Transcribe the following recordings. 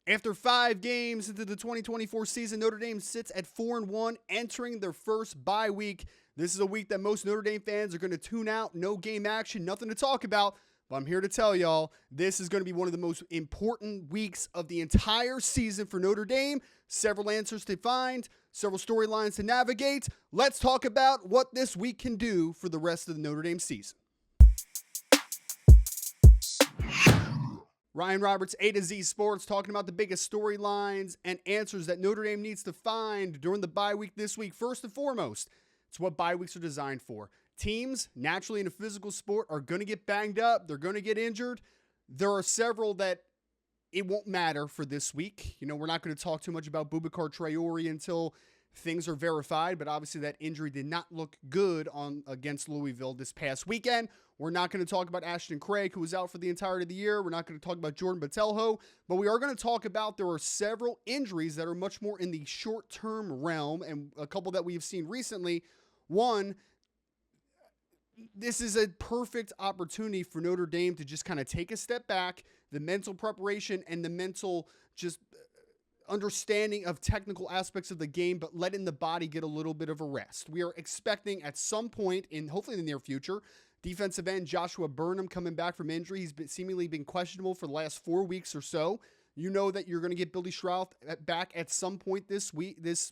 After 5 games into the 2024 season, Notre Dame sits at 4-1, entering their first bye week. This is a week that most Notre Dame fans are going to tune out. No game action, nothing to talk about. But I'm here to tell y'all, this is going to be one of the most important weeks of the entire season for Notre Dame. Several answers to find, several storylines to navigate. Let's talk about what this week can do for the rest of the Notre Dame season. Ryan Roberts, A to Z Sports, talking about the biggest storylines and answers that Notre Dame needs to find during the bye week this week. First and foremost, it's what bye weeks are designed for. Teams, naturally in a physical sport, are going to get banged up. They're going to get injured. There are several that it won't matter for this week. You know, we're not going to talk too much about Boubacar Traore until things are verified, but obviously that injury did not look good against Louisville this past weekend. We're not going to talk about Ashton Craig, who was out for the entirety of the year. We're not going to talk about Jordan Botelho, but we are going to talk about there are several injuries that are much more in the short-term realm, and a couple that we have seen recently. One, this is a perfect opportunity for Notre Dame to just kind of take a step back, the mental preparation and the mental just understanding of technical aspects of the game, but letting the body get a little bit of a rest. We are expecting at some point in hopefully the near future, defensive end Joshua Burnham coming back from injury. He's seemingly been questionable for the last 4 weeks or so. You know that you're going to get Billy Schrauth back at some point this week, this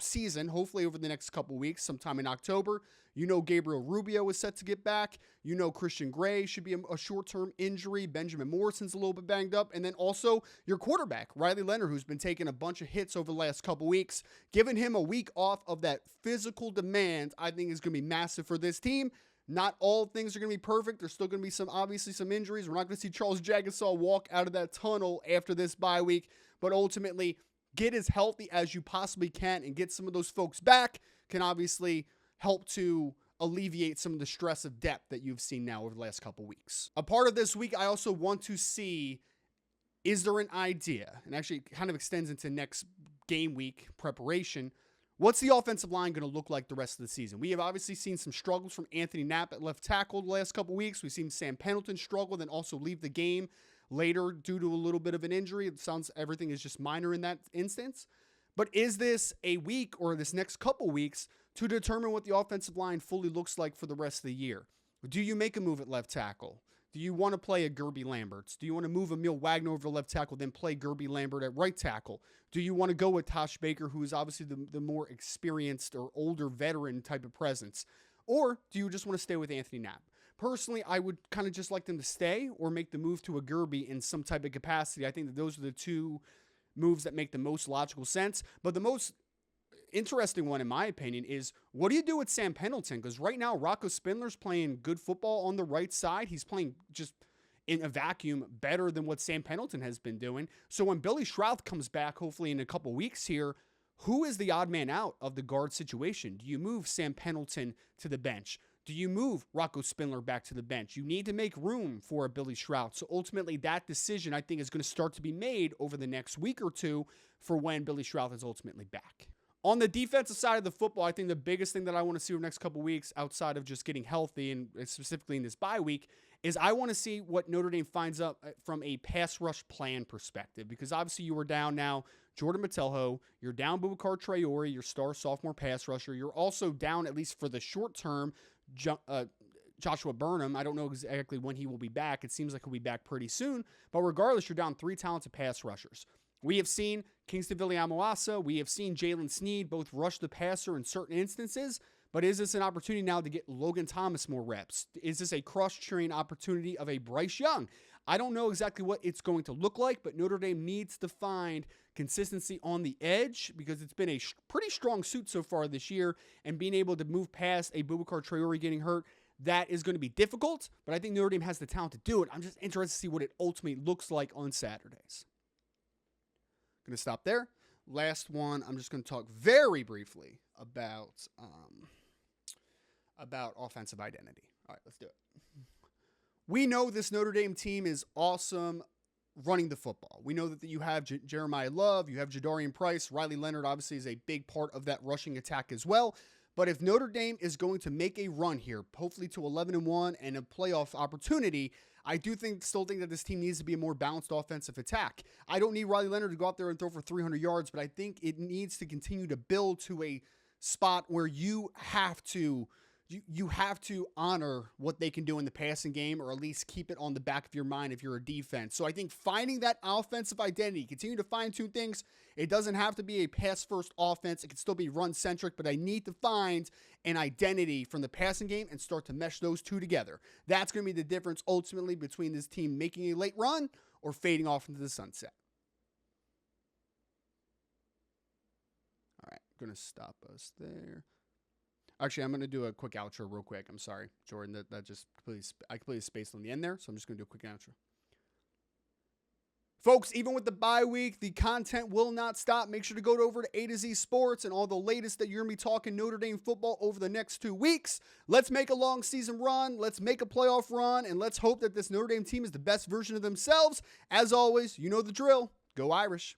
season, hopefully over the next couple weeks, sometime in October. You know Gabriel Rubio is set to get back. You know Christian Gray should be a short-term injury. Benjamin Morrison's a little bit banged up. And then also your quarterback, Riley Leonard, who's been taking a bunch of hits over the last couple weeks. Giving him a week off of that physical demand, I think is going to be massive for this team. Not all things are going to be perfect. There's still going to be obviously some injuries. We're not going to see Charles Jagasaw walk out of that tunnel after this bye week. But ultimately, get as healthy as you possibly can and get some of those folks back can obviously help to alleviate some of the stress of depth that you've seen now over the last couple weeks. A part of this week, I also want to see, is there an idea, and actually it kind of extends into next game week preparation, what's the offensive line going to look like the rest of the season? We have obviously seen some struggles from Anthony Knapp at left tackle the last couple weeks. We've seen Sam Pendleton struggle, then also leave the game later due to a little bit of an injury. It sounds everything is just minor in that instance. But is this a week or this next couple weeks to determine what the offensive line fully looks like for the rest of the year? Do you make a move at left tackle? Do you want to play a Gerby Lamberts? Do you want to move Emil Wagner over to left tackle, then play Gerby Lambert at right tackle? Do you want to go with Tosh Baker, who is obviously the more experienced or older veteran type of presence? Or do you just want to stay with Anthony Knapp? Personally, I would kind of just like them to stay or make the move to a Gerby in some type of capacity. I think that those are the two moves that make the most logical sense. But the most interesting one, in my opinion, is what do you do with Sam Pendleton? Because right now, Rocco Spindler's playing good football on the right side. He's playing just in a vacuum better than what Sam Pendleton has been doing. So when Billy Schrauth comes back, hopefully in a couple weeks here, who is the odd man out of the guard situation? Do you move Sam Pendleton to the bench? Do you move Rocco Spindler back to the bench? You need to make room for a Billy Schrauth. So ultimately, that decision, I think, is going to start to be made over the next week or two for when Billy Schrauth is ultimately back. On the defensive side of the football, I think the biggest thing that I want to see over the next couple weeks, outside of just getting healthy and specifically in this bye week, is I want to see what Notre Dame finds up from a pass rush plan perspective. Because obviously you are down now Jordan Botelho, you're down Boubacar Traore, your star sophomore pass rusher. You're also down, at least for the short term, Joshua Burnham. I don't know exactly when he will be back. It seems like he'll be back pretty soon. But regardless, you're down 3 talented pass rushers. We have seen Kingston Viliamoasa. We have seen Jalen Sneed both rush the passer in certain instances. But is this an opportunity now to get Logan Thomas more reps? Is this a cross-training opportunity of a Bryce Young? I don't know exactly what it's going to look like, but Notre Dame needs to find consistency on the edge because it's been a pretty strong suit so far this year, and being able to move past a Boubacar Traore getting hurt, that is going to be difficult, but I think Notre Dame has the talent to do it. I'm just interested to see what it ultimately looks like on Saturdays. Going to stop there. Last one, I'm just going to talk very briefly about offensive identity. All right, let's do it. We know this Notre Dame team is awesome running the football. We know that you have Jeremiah Love, you have Jadarian Price, Riley Leonard obviously is a big part of that rushing attack as well. But if Notre Dame is going to make a run here, hopefully to 11-1 and a playoff opportunity, I still think that this team needs to be a more balanced offensive attack. I don't need Riley Leonard to go out there and throw for 300 yards, but I think it needs to continue to build to a spot where you have to honor what they can do in the passing game, or at least keep it on the back of your mind if you're a defense. So I think finding that offensive identity, continue to fine-tune things. It doesn't have to be a pass-first offense. It can still be run-centric, but I need to find an identity from the passing game and start to mesh those two together. That's going to be the difference ultimately between this team making a late run or fading off into the sunset. All right, I'm going to stop us there. Actually, I'm going to do a quick outro real quick. I'm sorry, Jordan. I completely spaced on the end there, so I'm just going to do a quick outro. Folks, even with the bye week, the content will not stop. Make sure to go over to A to Z Sports and all the latest that you're going to be talking Notre Dame football over the next 2 weeks. Let's make a long season run. Let's make a playoff run, and let's hope that this Notre Dame team is the best version of themselves. As always, you know the drill. Go Irish.